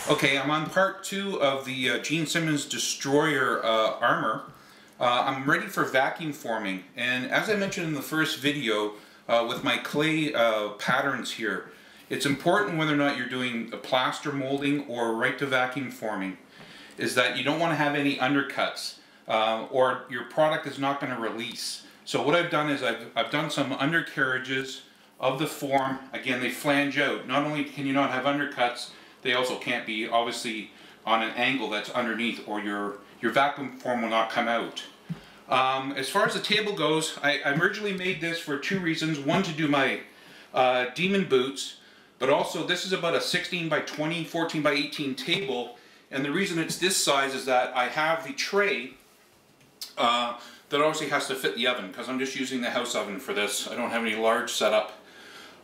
Okay, I'm on part 2 of the Simmons Destroyer Armour. I'm ready for vacuum forming, and as I mentioned in the first video with my clay patterns here, it's important whether or not you're doing a plaster molding or right to vacuum forming, is that you don't want to have any undercuts or your product is not going to release. So what I've done is I've done some undercarriages of the form. Again, they flange out. Not only can you not have undercuts, they also can't be obviously on an angle that's underneath, or your vacuum form will not come out. As far as the table goes, I originally made this for 2 reasons. One, to do my demon boots, but also this is about a 16 by 20, 14 by 18 table, and the reason it's this size is that I have the tray that obviously has to fit the oven, because I'm just using the house oven for this. I don't have any large setup.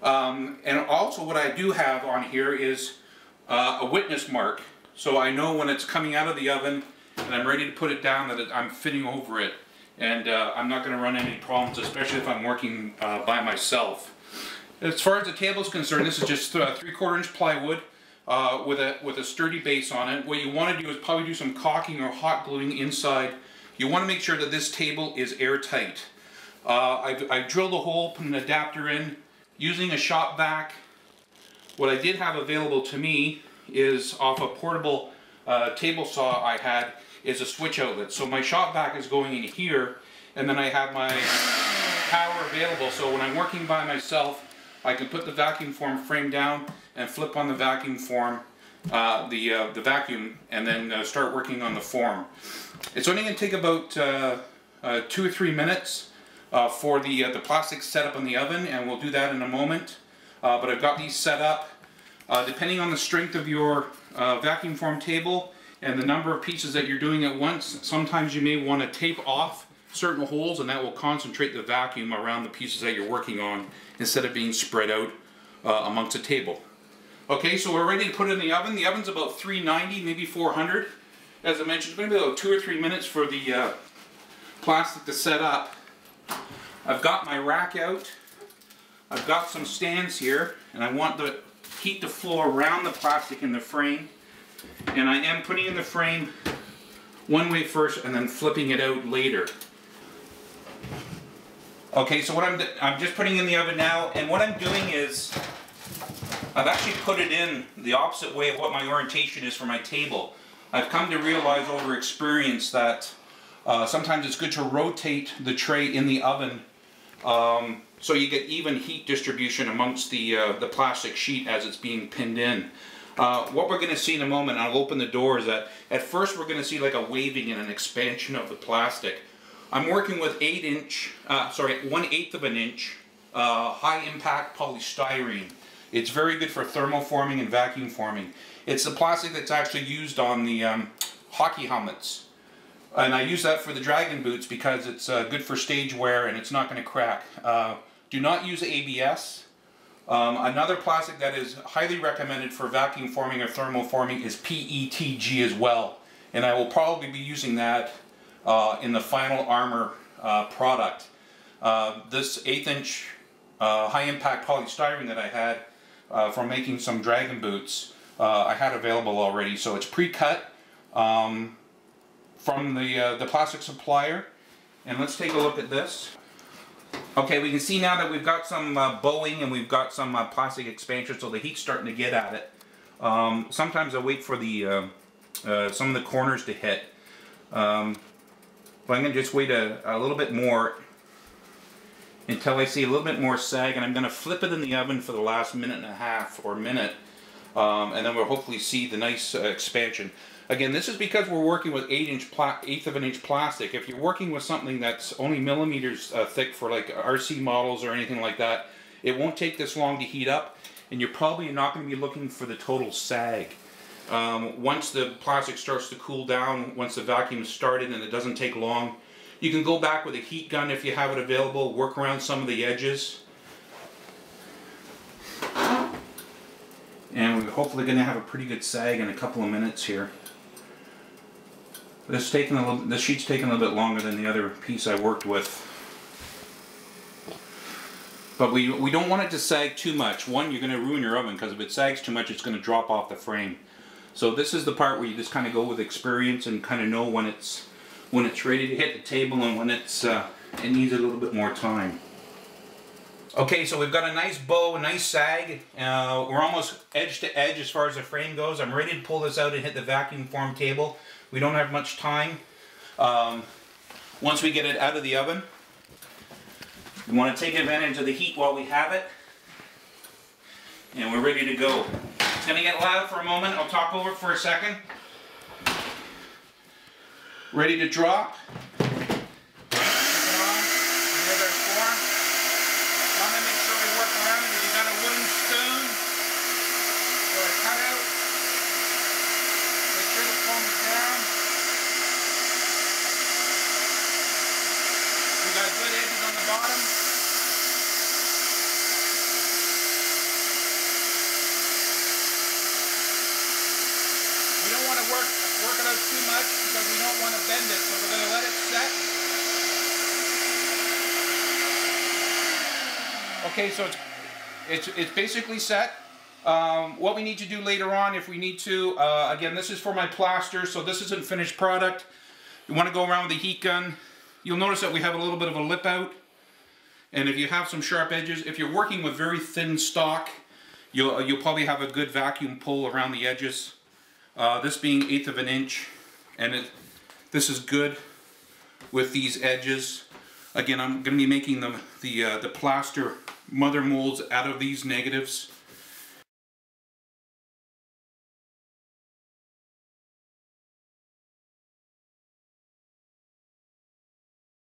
And also what I do have on here is a witness mark, so I know when it's coming out of the oven and I'm ready to put it down that I'm fitting over it, and I'm not going to run any problems, especially if I'm working by myself. As far as the table is concerned, this is just 3/4 inch plywood with a sturdy base on it. What you want to do is probably do some caulking or hot gluing inside. You want to make sure that this table is airtight. I've drilled a hole, put an adapter in, using a shop vac. What I did have available to me is off a portable table saw I had is a switch outlet. So my shop vac is going in here, and then I have my power available. So when I'm working by myself, I can put the vacuum form frame down and flip on the vacuum form, the vacuum, and then start working on the form. It's only going to take about 2 or 3 minutes for the plastic set up in the oven, and we'll do that in a moment. But I've got these set up. Depending on the strength of your vacuum form table and the number of pieces that you're doing at once, sometimes you may want to tape off certain holes, and that will concentrate the vacuum around the pieces that you're working on instead of being spread out amongst the table. Okay, so we're ready to put it in the oven. The oven's about 390, maybe 400. As I mentioned, it's going to be about 2 or 3 minutes for the plastic to set up. I've got my rack out. I've got some stands here, and I want to heat the flow around the plastic in the frame. And I am putting in the frame one way first and then flipping it out later. Okay, so what I'm just putting in the oven now, and what I'm doing is I've actually put it in the opposite way of what my orientation is for my table. I've come to realize over experience that sometimes it's good to rotate the tray in the oven so you get even heat distribution amongst the plastic sheet as it's being pinned in. What we're going to see in a moment, I'll open the door, is that at first we're going to see like a waving and an expansion of the plastic. I'm working with 1/8 of an inch high impact polystyrene. It's very good for thermoforming and vacuum forming. It's the plastic that's actually used on the hockey helmets. And I use that for the dragon boots because it's good for stage wear and it's not going to crack. Do not use ABS. Another plastic that is highly recommended for vacuum forming or thermal forming is PETG as well. And I will probably be using that in the final armor product. This 1/8 inch high impact polystyrene that I had from making some dragon boots, I had available already. So it's pre-cut from the plastic supplier, and let's take a look at this. Okay, we can see now that we've got some bowing and we've got some plastic expansion, so the heat's starting to get at it. Sometimes I wait for the some of the corners to hit, but I'm going to just wait a little bit more until I see a little bit more sag, and I'm going to flip it in the oven for the last 1.5 or minute, and then we'll hopefully see the nice expansion. Again, this is because we're working with 1/8 of an inch plastic. If you're working with something that's only millimeters thick for like RC models or anything like that, it won't take this long to heat up, and you're probably not going to be looking for the total sag. Once the plastic starts to cool down, once the vacuum is started and it doesn't take long, you can go back with a heat gun if you have it available, work around some of the edges. And we're hopefully going to have a pretty good sag in a couple of minutes here. This sheet's taking a little bit longer than the other piece I worked with. But we don't want it to sag too much. One, you're going to ruin your oven, because if it sags too much, it's going to drop off the frame. So this is the part where you just kind of go with experience and kind of know when it's ready to hit the table and when it needs a little bit more time. Okay, so we've got a nice bow, a nice sag. We're almost edge to edge as far as the frame goes. I'm ready to pull this out and hit the vacuum form table. We don't have much time. Once we get it out of the oven, we want to take advantage of the heat while we have it. And we're ready to go. It's going to get loud for a moment. I'll talk over it for a second. Ready to drop. Work it out too much because we don't want to bend it, so we're going to let it set. Okay, so it's basically set. What we need to do later on, if we need to, again, this is for my plaster, so this isn't finished product. You want to go around with the heat gun. You'll notice that we have a little bit of a lip out, and if you have some sharp edges, if you're working with very thin stock, you'll probably have a good vacuum pull around the edges. This being 1/8 of an inch, and this is good with these edges. Again, I'm going to be making the plaster mother molds out of these negatives.